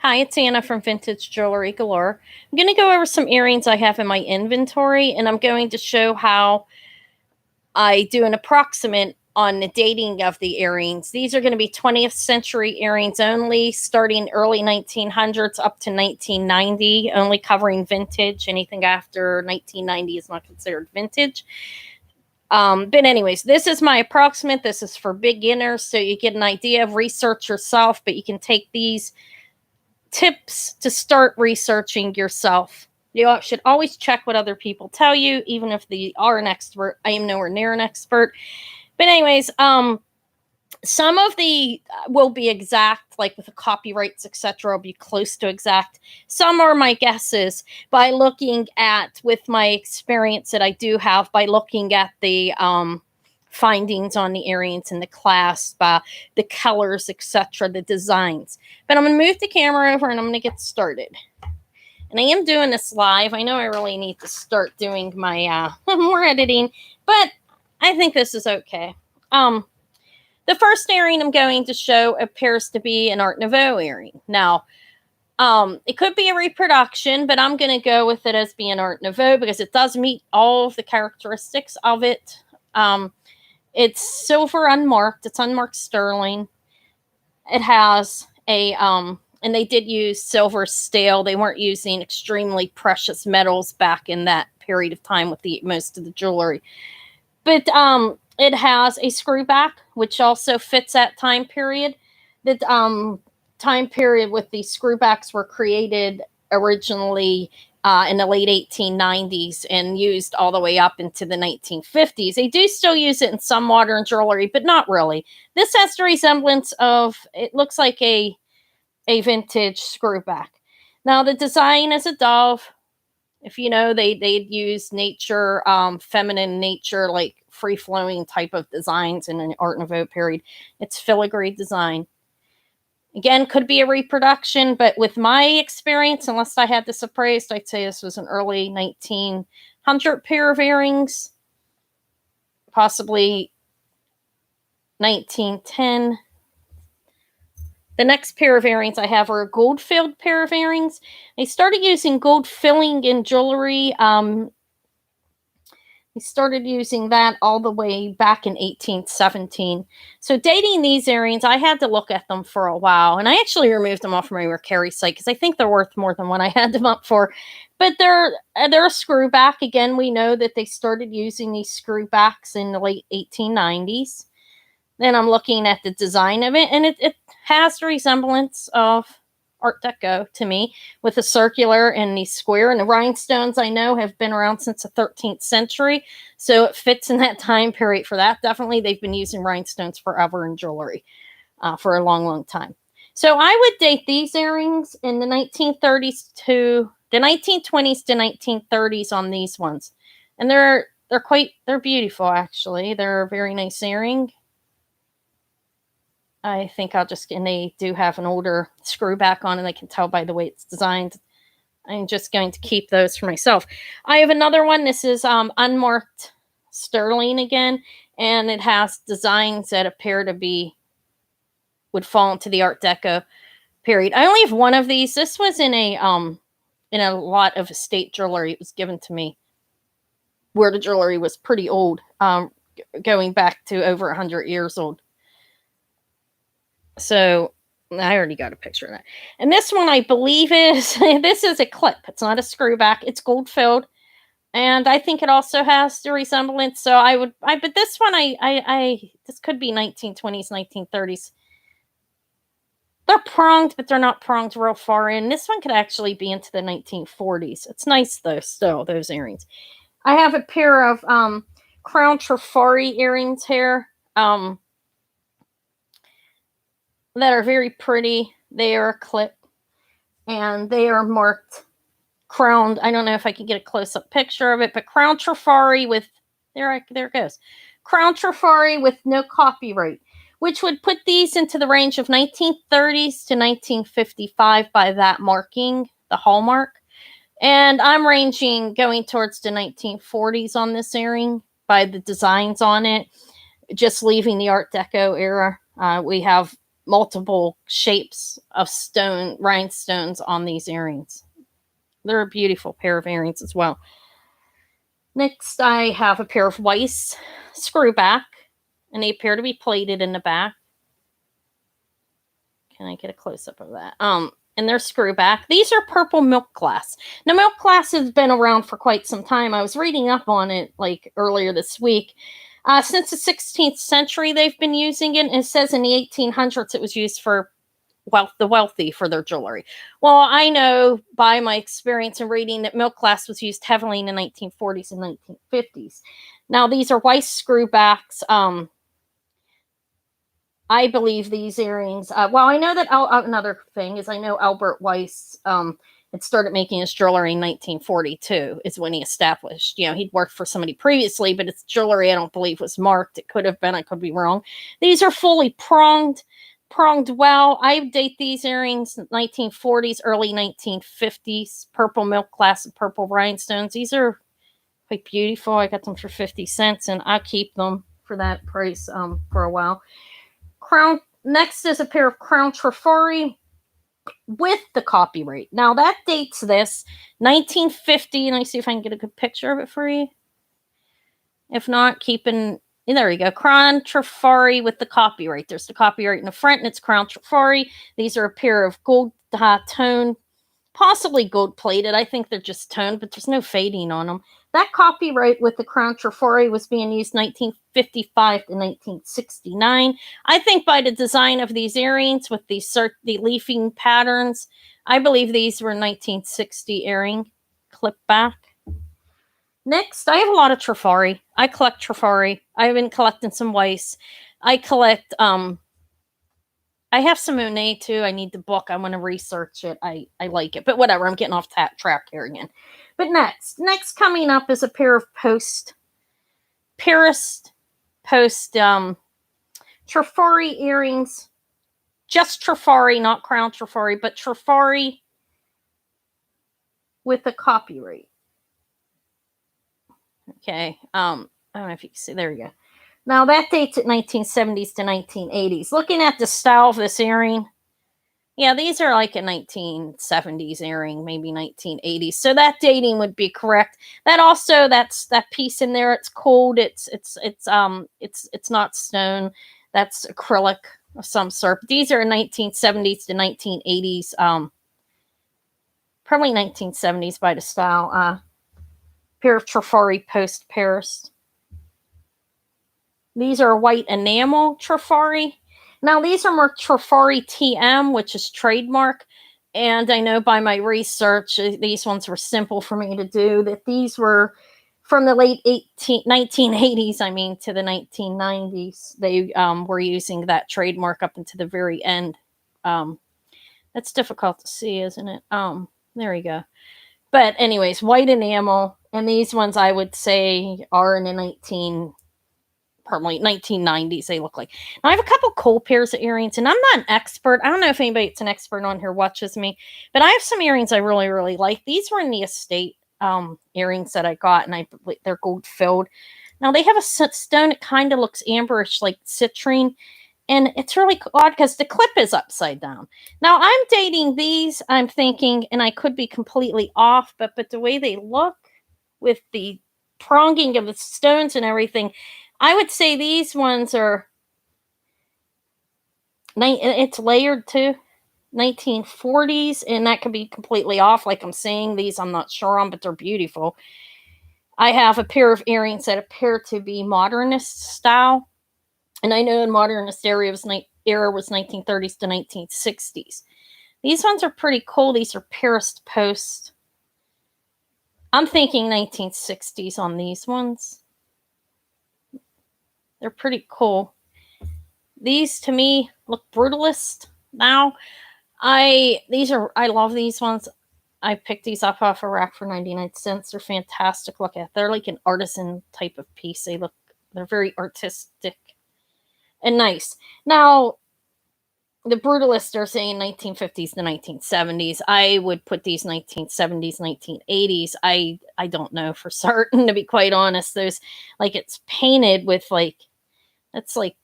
Hi, it's Anna from Vintage Jewelry Galore. I'm going to go over some earrings I have in my inventory, and I'm going to show how I do an approximate on the dating of the earrings. These are going to be 20th century earrings only, starting early 1900s up to 1990, only covering vintage. Anything after 1990 is not considered vintage. But anyways, this is my approximate. This is for beginners, so you get an idea of research yourself, but you can take these tips to start researching yourself. You should always check what other people tell you, even if they are an expert. I am nowhere near an expert. But anyways, some of the will be exact, like with the copyrights, etc., will be close to exact. Some are my guesses by looking at, with my experience that I do have, by looking at the findings on the earrings and the clasp, the colors, etc., the designs. But I'm going to move the camera over and I'm going to get started. And I am doing this live. I know I really need to start doing my more editing, but I think this is okay. The first earring I'm going to show appears to be an Art Nouveau earring. Now, it could be a reproduction, but I'm going to go with it as being Art Nouveau because it does meet all of the characteristics of it. It's silver unmarked. It's unmarked sterling. It has a, and they did use silver steel. They weren't using extremely precious metals back in that period of time with most of the jewelry. But it has a screw back, which also fits that time period. The time period with the screw backs were created originally in the late 1890s and used all the way up into the 1950s. They do still use it in some modern jewelry, but not really. This has the resemblance of, it looks like a vintage screw back. Now, the design is a dove. If you know, they'd use nature, feminine nature, like free-flowing type of designs in an Art Nouveau period. It's filigree design. Again, could be a reproduction, but with my experience, unless I had this appraised, I'd say this was an early 1900 pair of earrings, possibly 1910. The next pair of earrings I have are a gold-filled pair of earrings. They started using gold filling in jewelry. They started using that all the way back in 1817. So dating these earrings, I had to look at them for a while. And I actually removed them off my Mercari site because I think they're worth more than what I had them up for. But they're a screw back. Again, we know that they started using these screw backs in the late 1890s. Then I'm looking at the design of it, and it has the resemblance of Art Deco to me, with a circular and the square. And the rhinestones, I know, have been around since the 13th century, so it fits in that time period for that. Definitely, they've been using rhinestones forever in jewelry for a long, long time. So I would date these earrings in the 1930s to the 1920s to 1930s on these ones, and they're beautiful, actually. They're a very nice earring. I think and they do have an older screw back on, and I can tell by the way it's designed. I'm just going to keep those for myself. I have another one. This is unmarked sterling again, and it has designs that appear to would fall into the Art Deco period. I only have one of these. This was in a lot of estate jewelry. It was given to me where the jewelry was pretty old, going back to over 100 years old. So I already got a picture of that. And this one, I believe, this is a clip. It's not a screw back. It's gold filled. And I think it also has the resemblance. So but this one, this could be 1920s, 1930s. They're pronged, but they're not pronged real far in. This one could actually be into the 1940s. It's nice, though, still, those earrings. I have a pair of crown Trefori earrings here. That are very pretty. They are a clip, and they are marked crowned. I don't know if I can get a close-up picture of it, but crown Trefori with, there it goes. Crown Trefori with no copyright, which would put these into the range of 1930s to 1955 by that marking, the hallmark. And I'm going towards the 1940s on this earring by the designs on it, just leaving the Art Deco era. We have multiple shapes of stone rhinestones on these earrings. They're a beautiful pair of earrings as well. Next, I have a pair of Weiss screw back, and they appear to be plated in the back. Can I get a close-up of that? And they're screw back. These are purple milk glass. Now, milk glass has been around for quite some time. I was reading up on it like earlier this week. Since the 16th century, they've been using it. It says in the 1800s it was used for the wealthy for their jewelry. Well, I know by my experience in reading that milk glass was used heavily in the 1940s and 1950s. Now, these are Weiss screw backs. I believe these earrings. Well, I know that another thing is I know Albert Weiss had started making his jewelry in 1942 is when he established. He'd worked for somebody previously, but its jewelry I don't believe was marked. It could have been. I could be wrong. These are fully pronged well. I date these earrings 1940s, early 1950s. Purple milk glass and purple rhinestones. These are quite beautiful. I got them for 50 cents, and I'll keep them for that price for a while. Next is a pair of Crown Trefori with the copyright. Now that dates this 1950, and I see if I can get a good picture of it for you. If not, there you go. Crown Trefori with the copyright. There's the copyright in the front, and it's Crown Trefori. These are a pair of gold tone, possibly gold plated. I think they're just toned, but there's no fading on them. That copyright with the Crown Trefori was being used 1955 to 1969. I think by the design of these earrings with the leafing patterns, I believe these were 1960 earring clip back. Next, I have a lot of Trefori. I collect Trefori. I've been collecting some Weiss. I collect, I have some Monet too. I need the book. I want to research it. I like it. But whatever, I'm getting off track here again. But next coming up is a pair of Paris Trefori earrings. Just Trefori, not Crown Trefori, but Trefori with a copyright. Okay. I don't know if you can see. There you go. Now that dates at 1970s to 1980s. Looking at the style of this earring, yeah, these are like a 1970s earring, maybe 1980s. So that dating would be correct. That's that piece in there. It's cold. It's not stone. That's acrylic of some sort. But these are 1970s to 1980s. Probably 1970s by the style. Pair of Trefori Post Paris. These are white enamel Trefori. Now, these are more Trefori TM, which is trademark. And I know by my research, these ones were simple for me to do, that these were from the late 1980s, to the 1990s. They were using that trademark up into the very end. That's difficult to see, isn't it? There we go. But anyways, white enamel. And these ones I would say are in the 1990s, they look like. Now, I have a couple cool pairs of earrings, and I'm not an expert. I don't know if anybody that's an expert on here watches me, but I have some earrings I really, really like. These were in the estate earrings that I got, and they're gold filled. Now, they have a stone that kind of looks amberish, like citrine, and it's really odd because the clip is upside down. Now, I'm dating these, I'm thinking, and I could be completely off, but the way they look with the pronging of the stones and everything, I would say these ones are, it's layered too, 1940s, and that could be completely off. Like I'm saying, these I'm not sure on, but they're beautiful. I have a pair of earrings that appear to be modernist style, and I know the modernist era was 1930s to 1960s. These ones are pretty cool. These are Paris Post. I'm thinking 1960s on these ones. They're pretty cool. These to me look brutalist now. I love these ones. I picked these up off a rack for 99 cents. They're fantastic. Look at. They're like an artisan type of piece. They're very artistic and nice. Now, the brutalists are saying 1950s to 1970s. I would put these 1970s, 1980s. I don't know for certain, to be quite honest. There's it's painted with it's like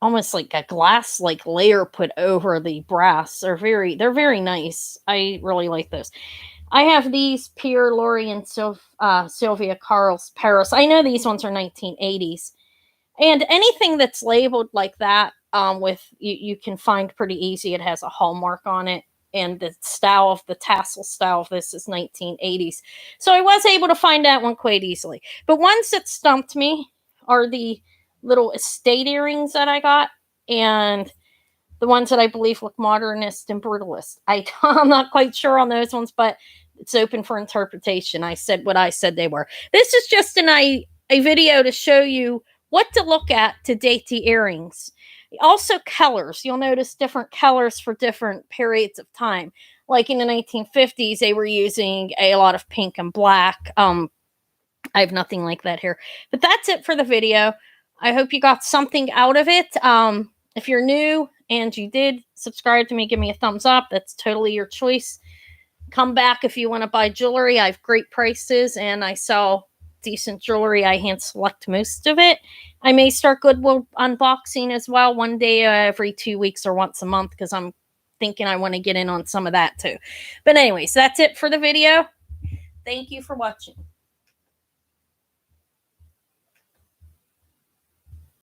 almost like a glass like layer put over the brass. They're very nice. I really like those. I have these Pierre Lori and Sylvia Carl's Paris. I know these ones are 1980s. And anything that's labeled like that, with you can find pretty easy. It has a hallmark on it, and the tassel style of this is 1980s. So I was able to find that one quite easily. But ones that stumped me are the little estate earrings that I got, and the ones that I believe look modernist and brutalist. I'm not quite sure on those ones, but it's open for interpretation. I said what I said they were. This is just a video to show you what to look at to date the earrings. Also, colors. You'll notice different colors for different periods of time. Like in the 1950s, they were using a lot of pink and black. I have nothing like that here. But that's it for the video. I hope you got something out of it. If you're new and you did subscribe to me, give me a thumbs up. That's totally your choice. Come back if you want to buy jewelry. I have great prices and I sell decent jewelry. I hand select most of it. I may start Goodwill unboxing as well one day every 2 weeks or once a month, because I'm thinking I want to get in on some of that too. But anyways, that's it for the video. Thank you for watching.